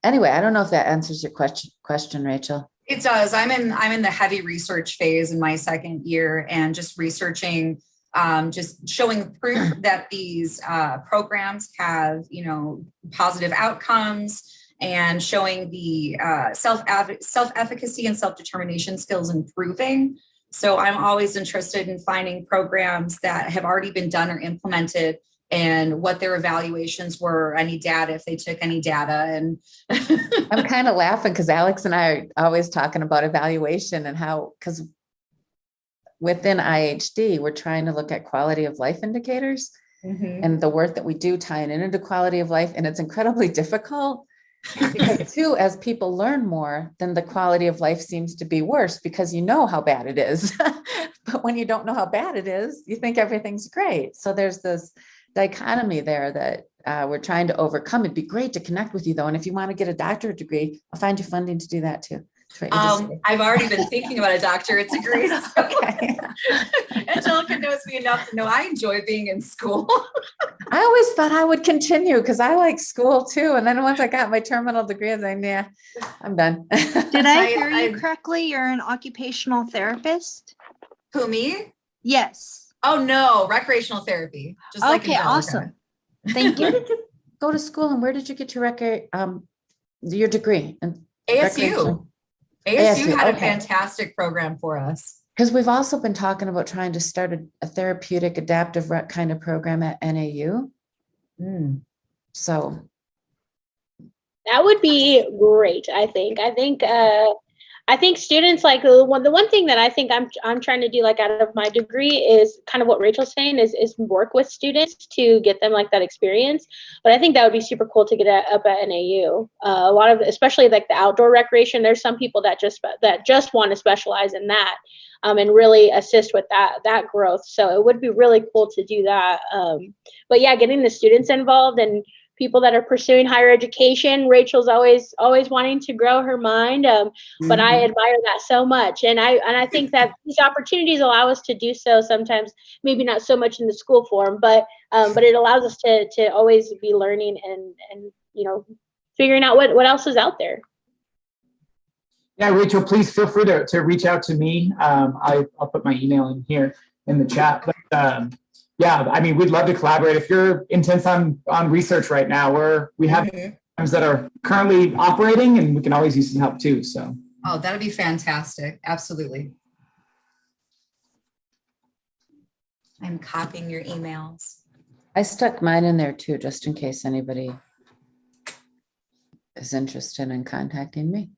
Anyway, I don't know if that answers your question, Rachel. It does. I'm in the heavy research phase in my second year, and just researching, just showing proof that these programs have, positive outcomes, and showing the self-efficacy and self-determination skills improving. So I'm always interested in finding programs that have already been done or implemented, and what their evaluations were, any data, if they took any data. And I'm kind of laughing because Alex and I are always talking about evaluation and how, because within IHD, we're trying to look at quality of life indicators and the work that we do tying into quality of life. And it's incredibly difficult because too, as people learn more, then the quality of life seems to be worse because you know how bad it is. But when you don't know how bad it is, you think everything's great. So there's this dichotomy there that we're trying to overcome. It'd be great to connect with you though. And if you want to get a doctorate degree, I'll find you funding to do that too. I've already been thinking about a doctorate degree. So. Okay. Angelica knows me enough to know I enjoy being in school. I always thought I would continue because I like school too. And then once I got my terminal degree, I was like, nah, I'm done. Did I hear you correctly? You're an occupational therapist? Who, me? Yes. Oh no, recreational therapy. Just like Okay, Angelica. awesome. Thank Where you. did you go to school and where did you get your your degree? And ASU. ASU had a okay. fantastic program for us. Because we've also been talking about trying to start a therapeutic adaptive rec kind of program at NAU. So That would be great. I think students like the one thing that I think I'm trying to do like out of my degree is kind of what Rachel's saying is work with students to get them like that experience. But I think that would be super cool to get up at NAU. A lot of, especially like the outdoor recreation, there's some people that just want to specialize in that and really assist with that growth. So it would be really cool to do that. But yeah, getting the students involved and people that are pursuing higher education. Rachel's always wanting to grow her mind, but I admire that so much. And I think that these opportunities allow us to do so sometimes, maybe not so much in the school form, but it allows us to always be learning and figuring out what else is out there. Yeah, Rachel, please feel free to reach out to me. I'll put my email in here in the chat. But yeah, I mean, we'd love to collaborate. If you're intense on research right now, we have programs that are currently operating, and we can always use some help too. So. Oh, that'd be fantastic. Absolutely. I'm copying your emails. I stuck mine in there too, just in case anybody is interested in contacting me.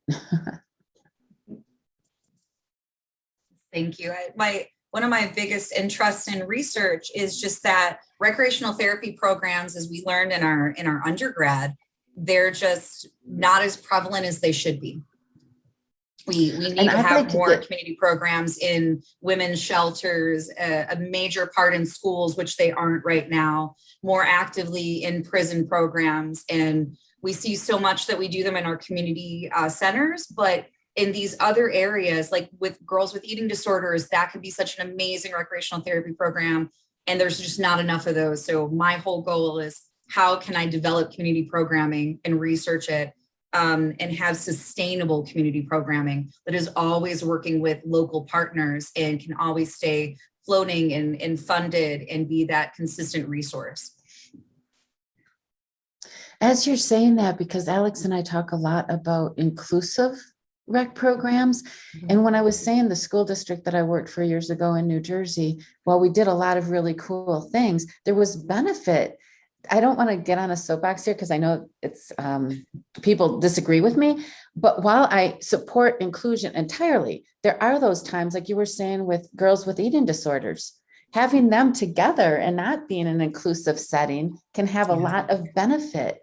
Thank you. One of my biggest interests in research is just that recreational therapy programs, as we learned in our undergrad, they're just not as prevalent as they should be. We need to have more community programs in women's shelters, a major part in schools, which they aren't right now, more actively in prison programs. And we see so much that we do them in our community centers, but in these other areas, like with girls with eating disorders, that could be such an amazing recreational therapy program. And there's just not enough of those. So my whole goal is, how can I develop community programming and research it and have sustainable community programming that is always working with local partners and can always stay floating and funded and be that consistent resource. As you're saying that, because Alex and I talk a lot about inclusive rec programs. And when I was saying the school district that I worked for years ago in New Jersey, while we did a lot of really cool things, there was benefit. I don't want to get on a soapbox here because I know it's people disagree with me, but while I support inclusion entirely, there are those times, like you were saying, with girls with eating disorders, having them together and not being an inclusive setting can have a lot of benefit.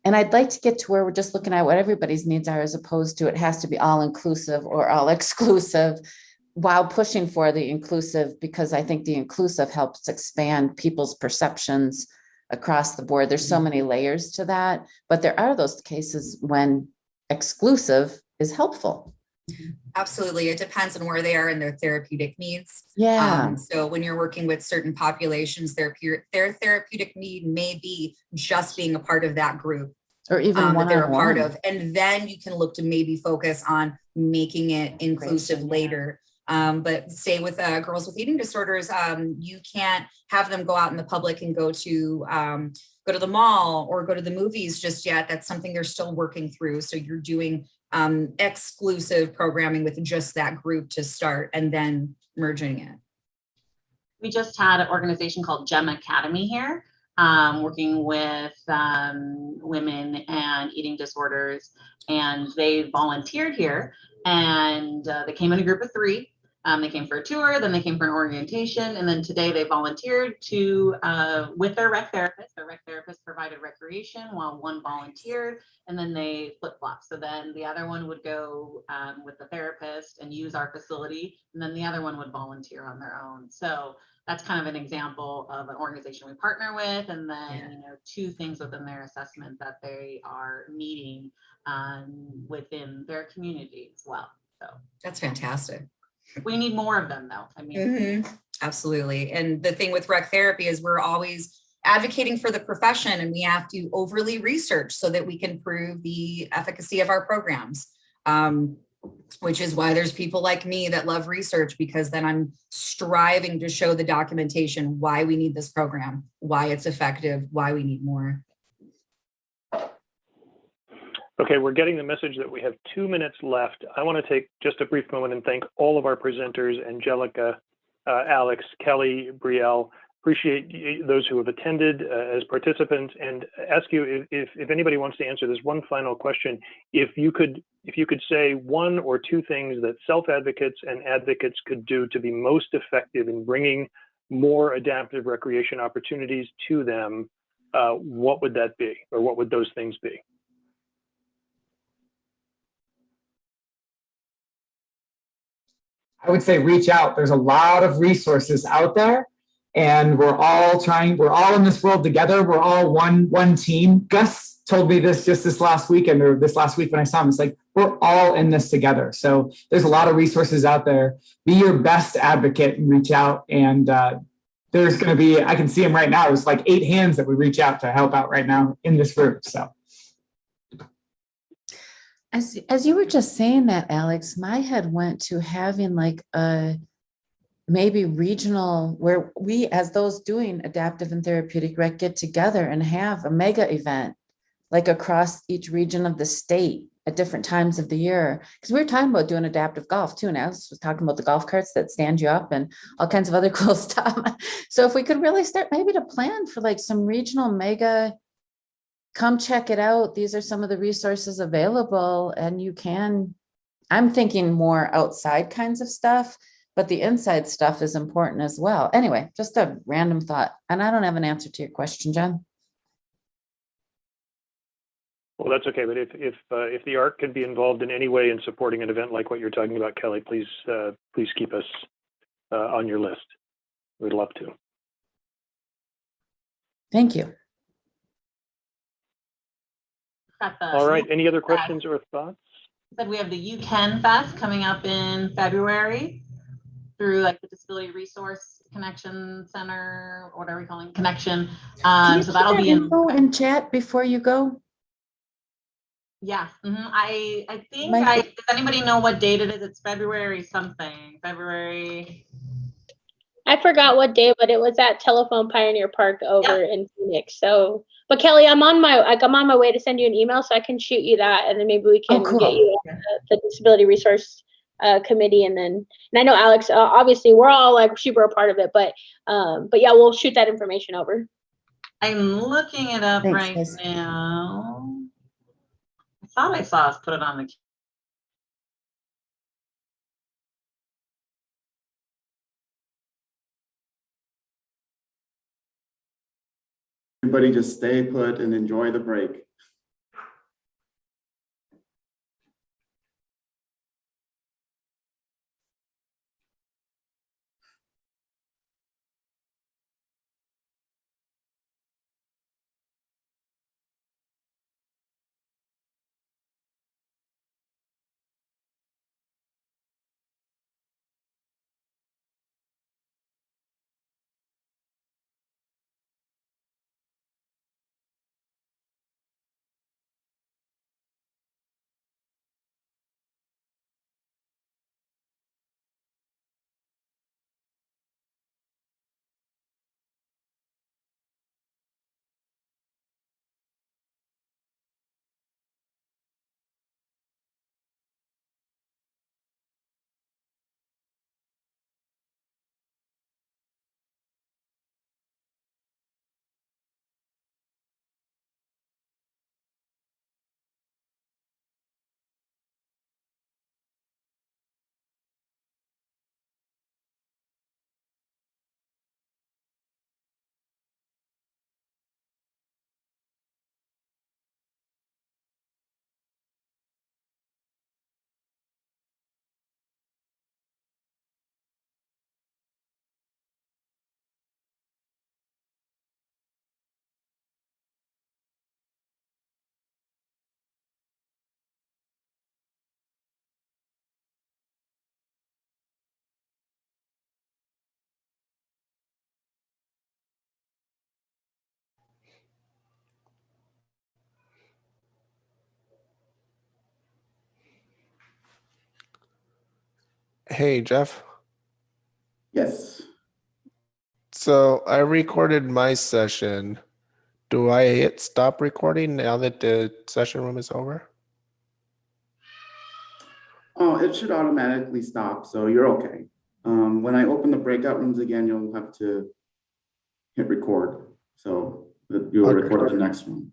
And I'd like to get to where we're just looking at what everybody's needs are, as opposed to it has to be all inclusive or all exclusive, while pushing for the inclusive, because I think the inclusive helps expand people's perceptions across the board. There's so many layers to that, but there are those cases when exclusive is helpful. Absolutely. It depends on where they are in their therapeutic needs. Yeah. So when you're working with certain populations, their therapeutic need may be just being a part of that group, or even that they're a part of. And then you can look to maybe focus on making it inclusive later. But say with girls with eating disorders, you can't have them go out in the public and go to the mall or go to the movies just yet. That's something they're still working through. So you're doing exclusive programming with just that group to start and then merging it. We just had an organization called GEM Academy here, working with women and eating disorders, and they volunteered here, and they came in a group of 3. They came for a tour, then they came for an orientation, and then today they volunteered to with their rec therapist. Their rec therapist provided recreation while one volunteered, and then they flip-flop. So then the other one would go with the therapist and use our facility, and then the other one would volunteer on their own. So that's kind of an example of an organization we partner with, and then you know, two things within their assessment that they are meeting within their community as well. So That's fantastic. we need more of them, though. I mean, Absolutely. And the thing with rec therapy is we're always advocating for the profession, and we have to overly research so that we can prove the efficacy of our programs. Which is why there's people like me that love research, because then I'm striving to show the documentation why we need this program, why it's effective, why we need more. Okay, we're getting the message that we have 2 minutes left. I want to take just a brief moment and thank all of our presenters, Angelica, Alex, Kelly, Brielle. Appreciate those who have attended as participants, and ask you if anybody wants to answer this one final question. If you could say one or two things that self-advocates and advocates could do to be most effective in bringing more adaptive recreation opportunities to them, what would that be, or what would those things be? I would say reach out. There's a lot of resources out there, and we're all in this world together. We're all one team. Gus told me this just this last weekend, or this last week when I saw him. It's like, we're all in this together. So there's a lot of resources out there. Be your best advocate and reach out. And there's going to be, I can see him right now. It's like 8 hands that we reach out to help out right now in this group. So. As you were just saying that, Alex, my head went to having like a maybe regional, where we, as those doing adaptive and therapeutic rec, get together and have a mega event, like across each region of the state at different times of the year. Because we were talking about doing adaptive golf too, and Alex was talking about the golf carts that stand you up and all kinds of other cool stuff. So if we could really start maybe to plan for like some regional mega, come check it out. These are some of the resources available, and you can, I'm thinking more outside kinds of stuff, but the inside stuff is important as well. Anyway, just a random thought. And I don't have an answer to your question, John. Well, that's okay. But if the art can be involved in any way in supporting an event like what you're talking about, Kelly, please keep us on your list. We'd love to. Thank you. All right. Any other questions or thoughts? Said we have the You Can Fest coming up in February through like the Disability Resource Connection Center, or whatever we call it, Connection. Can you So that'll put be that info in chat before you go? Yeah. I think Might does anybody know what date it is? It's February something. February. I forgot what day, but it was at Telephone Pioneer Park over in Phoenix. So, but Kelly, I'm on my way to send you an email, so I can shoot you that, and then maybe we can get you on the Disability Resource Committee, and I know Alex. Obviously, we're all like super a part of it, but yeah, we'll shoot that information over. I'm looking it up right now. I thought I saw us put it on the. Everybody just stay put and enjoy the break. Hey, Jeff. Yes. So I recorded my session. Do I hit stop recording now that the session room is over? Oh, it should automatically stop, so you're okay. When I open the breakout rooms again, you'll have to hit record. So that you'll Okay. record the next one.